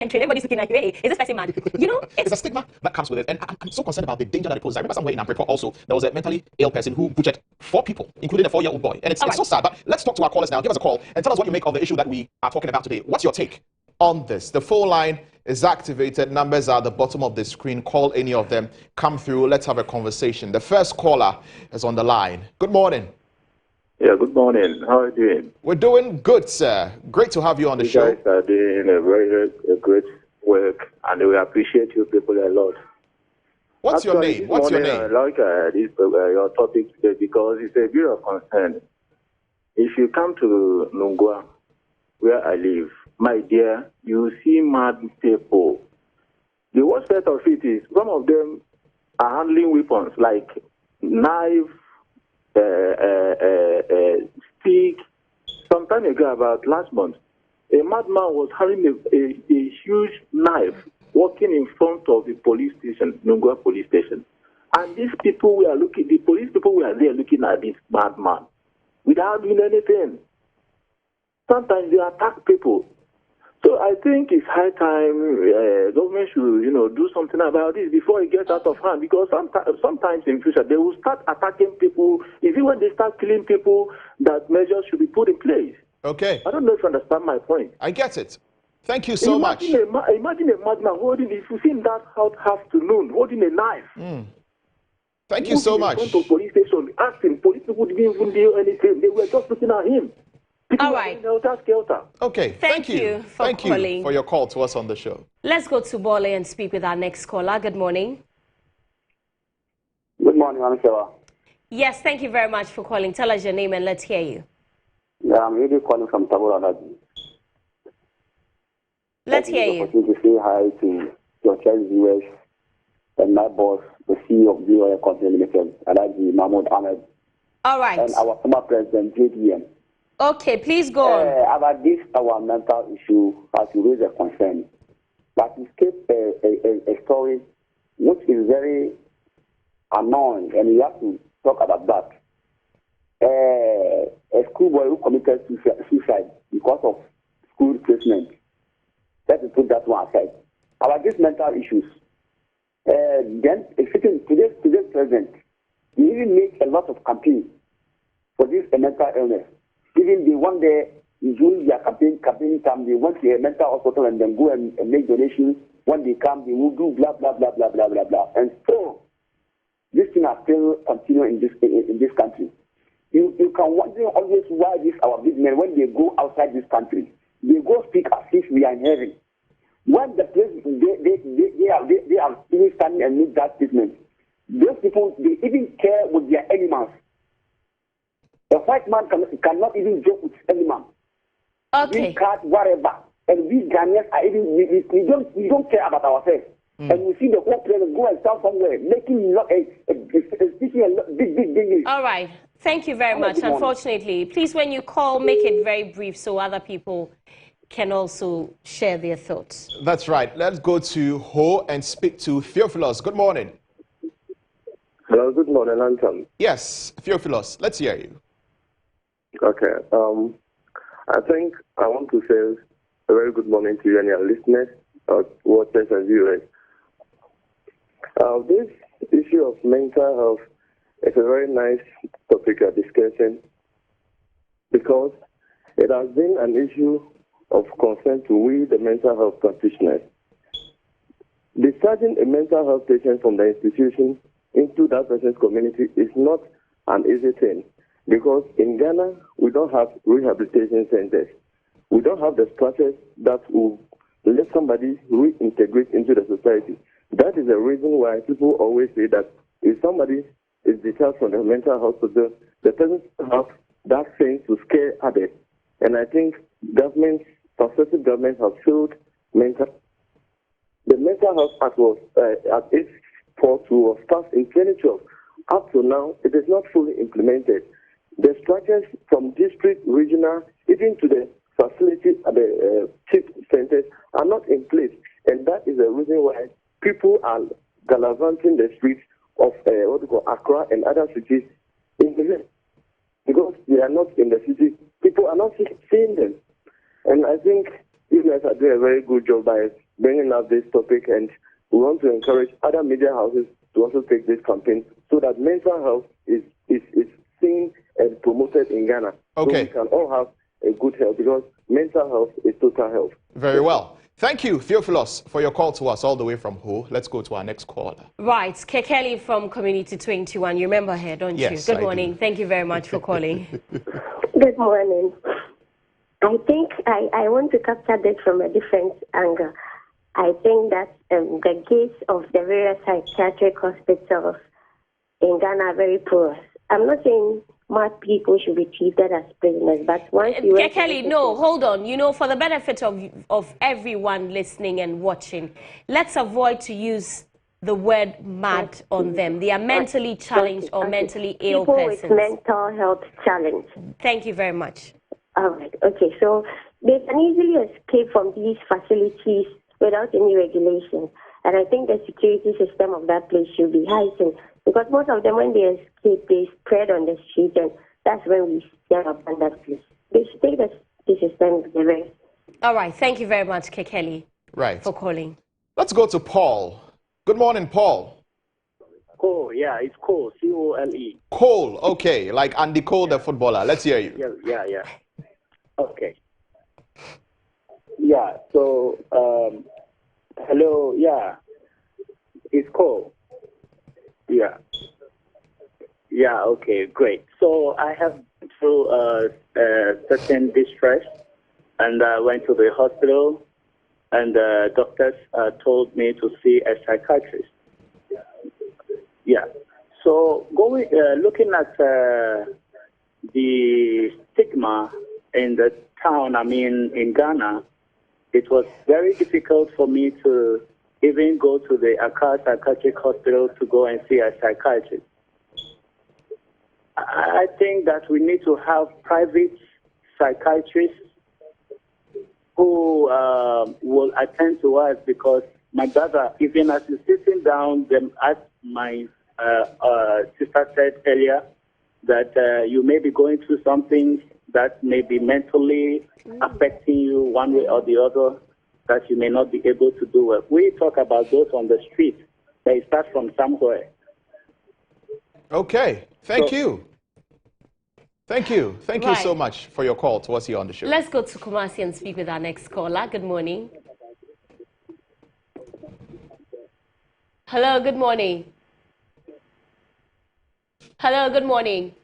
Everybody's looking like, hey, is this person mad? You know, There's a stigma that comes with it, and I'm so concerned about the danger that it poses. I remember somewhere in Ampreport also, there was a mentally ill person who butchered 4 people, including a 4-year-old boy. And it's so sad, but let's talk to our callers now. Give us a call and tell us what you make of the issue that we are talking about today. What's your take on this? The phone line is activated. Numbers are at the bottom of the screen. Call any of them. Come through. Let's have a conversation. The first caller is on the line. Good morning. Yeah, good morning. How are you doing? We're doing good, sir. Great to have you on the show. You guys are doing a great work, and we appreciate you people a lot. What's your name? What's your name? I like your topic today because it's a bit of concern. If you come to Nungwa, where I live, my dear, you see mad people. The worst part of it is some of them are handling weapons like knife, stick. Some time ago, about last month, a madman was having a huge knife walking in front of the police station, Nungwa police station. And these people were looking, the police people were there looking at this madman without doing anything. Sometimes they attack people. So I think it's high time government should, do something about this before it gets out of hand. Because sometimes in future they will start attacking people. Is it when they start killing people that measures should be put in place? Okay. I don't know if you understand my point. I get it. Thank you so much. Imagine a madman holding, if you see him that hot afternoon, holding a knife. Thank you so much. In front of police station, asking police people didn't even do anything. They were just looking at him. People all right. Okay. Thank you for calling. You for your call to us on the show. Let's go to Bole and speak with our next caller. Good morning. Good morning, Anisha. Yes, thank you very much for calling. Tell us your name and let's hear you. Yeah, I'm really calling from Tabora. Let's hear you. To say hi to your church viewers and my boss, the CEO of GHToday Company Limited, Alaji Mahmoud Ahmed. All right. And our former president, JDM. Okay, please go on. About this, our mental issue, has to raise a concern. But we escape a story which is very annoying, and we have to talk about that. A schoolboy who committed suicide because of school replacement. Let's put that one aside. About these mental issues, then today's president, he even make a lot of campaign for this mental illness. Even the one day during their campaign time, they went to a mental hospital and then go and make donations. When they come, they will do blah blah blah blah blah blah blah. And so this thing are still continuing in this country. You can wonder always why this our big men, when they go outside this country, they go speak as if we are in heaven. When the president they are even standing and make that statement, those people they even care with their animals. A white man cannot even joke with any man. Okay. We cat whatever, and we Ghanaians are even we don't care about ourselves. And we see the whole president go and stand somewhere making speaking a big. All right. Thank you very much. Unfortunately, please, when you call, make it very brief so other people can also share their thoughts. That's right. Let's go to Ho and speak to Theophilus. Good morning. Hello, good morning, Anton. Yes, Theophilus, let's hear you. Okay. I think I want to say a very good morning to you and your listeners, watchers and viewers. This issue of mental health is a very nice topic of discussion because it has been an issue of concern to we, the mental health practitioners. Discharging a mental health patient from the institution into that person's community is not an easy thing because in Ghana, we don't have rehabilitation centers. We don't have the structures that will let somebody reintegrate into the society. That is the reason why people always say that if somebody is discharged from the mental hospital, the person have that sense to scare others. And I think successive governments have failed the mental health act was at its port was passed in 2012. Up to now, it is not fully implemented. The structures from district, regional, even to the facilities at the chief centers are not in place. And that is the reason why people are gallivanting the streets of Accra and other cities in the land. Because they are not in the city, people are not seeing them. And I think you guys are doing a very good job by bringing up this topic, and we want to encourage other media houses to also take this campaign so that mental health is seen and promoted in Ghana. Okay. So we can all have a good health, because mental health is total health. Very well. Thank you, Theophilus, for your call to us all the way from Ho. Let's go to our next caller. Right, Kekeli from Community 21. You remember her, don't Yes, you? Good I morning. do. Thank you very much for calling. Good morning. I think I want to capture this from a different angle. I think that the gates of the various psychiatric hospitals in Ghana are very poor. I'm not saying mad people should be treated as prisoners, but once you... Kekeli, no, hold on. You know, for the benefit of everyone listening and watching, let's avoid to use the word mad on them. They are mentally challenged or mentally ill persons. People with mental health challenge. Thank you very much. All right, okay, so they can easily escape from these facilities without any regulation. And I think the security system of that place should be heightened, because most of them, when they escape, they spread on the street, and that's when we set up on that place. They should take the system to the rest. All right, thank you very much, Kekeli, for calling. Let's go to Paul. Good morning, Paul. Cole, yeah, it's Cole, C-O-L-E. Cole, okay, like Andy Cole, the footballer. Let's hear you. Yeah. Okay. Yeah, so, hello, yeah, it's Cole. Yeah, okay, great. So I have been through certain distress, and I went to the hospital, and doctors told me to see a psychiatrist. Yeah. So looking at the stigma in the town, in Ghana, it was very difficult for me to even go to the Accra Psychiatric Hospital to go and see a psychiatrist. I think that we need to have private psychiatrists who will attend to us, because my brother, even as he's sitting down, as my sister said earlier, that you may be going through something that may be mentally affecting you one way or the other, that you may not be able to do well. We talk about those on the street. They start from somewhere. Okay, thank you. Thank you so much for your call to us here on the show. Let's go to Kumasi and speak with our next caller. Good morning. Hello, good morning. Hello, good morning.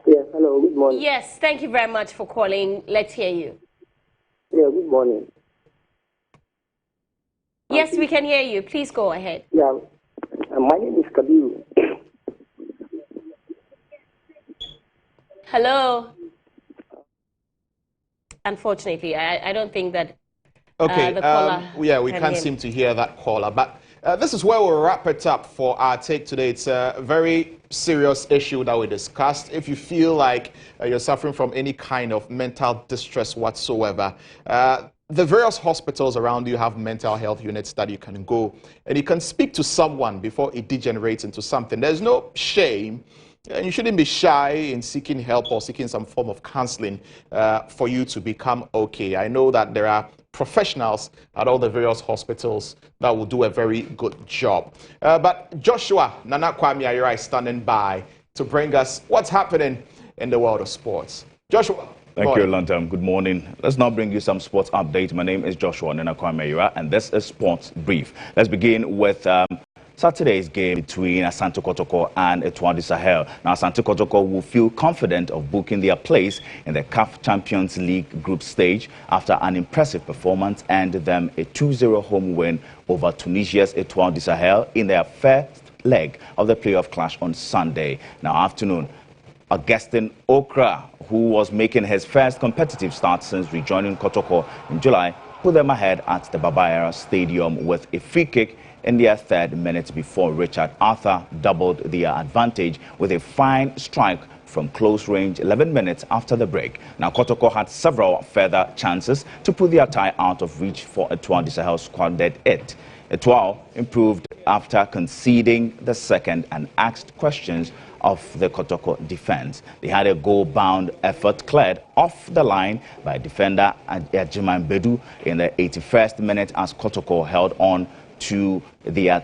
Yes, hello, good morning. Yes, thank you very much for calling. Let's hear you. Yeah, good morning. Yes, we can hear you. Please go ahead. Yeah, my name is Kabiru. Hello. Unfortunately, I don't think that the caller we can't seem to hear that caller. But this is where we'll wrap it up for our take today. It's a very serious issue that we discussed. If you feel like you're suffering from any kind of mental distress whatsoever, the various hospitals around you have mental health units that you can go and you can speak to someone before it degenerates into something. There's no shame. And you shouldn't be shy in seeking help or seeking some form of counseling for you to become okay. I know that there are professionals at all the various hospitals that will do a very good job. But Joshua Nana Kwame Ayera is standing by to bring us what's happening in the world of sports. Joshua. Thank you, Lantam. Good morning. Let's now bring you some sports update. My name is Joshua Nana Kwame Ayera, and this is Sports Brief. Let's begin with Saturday's game between Asante Kotoko and Etoile Sahel. Now, Asante Kotoko will feel confident of booking their place in the CAF Champions League group stage after an impressive performance and them a 2-0 home win over Tunisia's Etoile du Sahel in their first leg of the playoff clash on Sunday. Now, afternoon, Augustin Okra, who was making his first competitive start since rejoining Kotoko in July, put them ahead at the Babayara Stadium with a free kick in their third minute before Richard Arthur doubled their advantage with a fine strike from close range 11 minutes after the break. Now, Kotoko had several further chances to put their tie out of reach for Etoile du Sahel squandered it. Etoile improved after conceding the second and asked questions of the Kotoko defense. They had a goal-bound effort cleared off the line by defender Ajiman Bedu in the 81st minute as Kotoko held on to their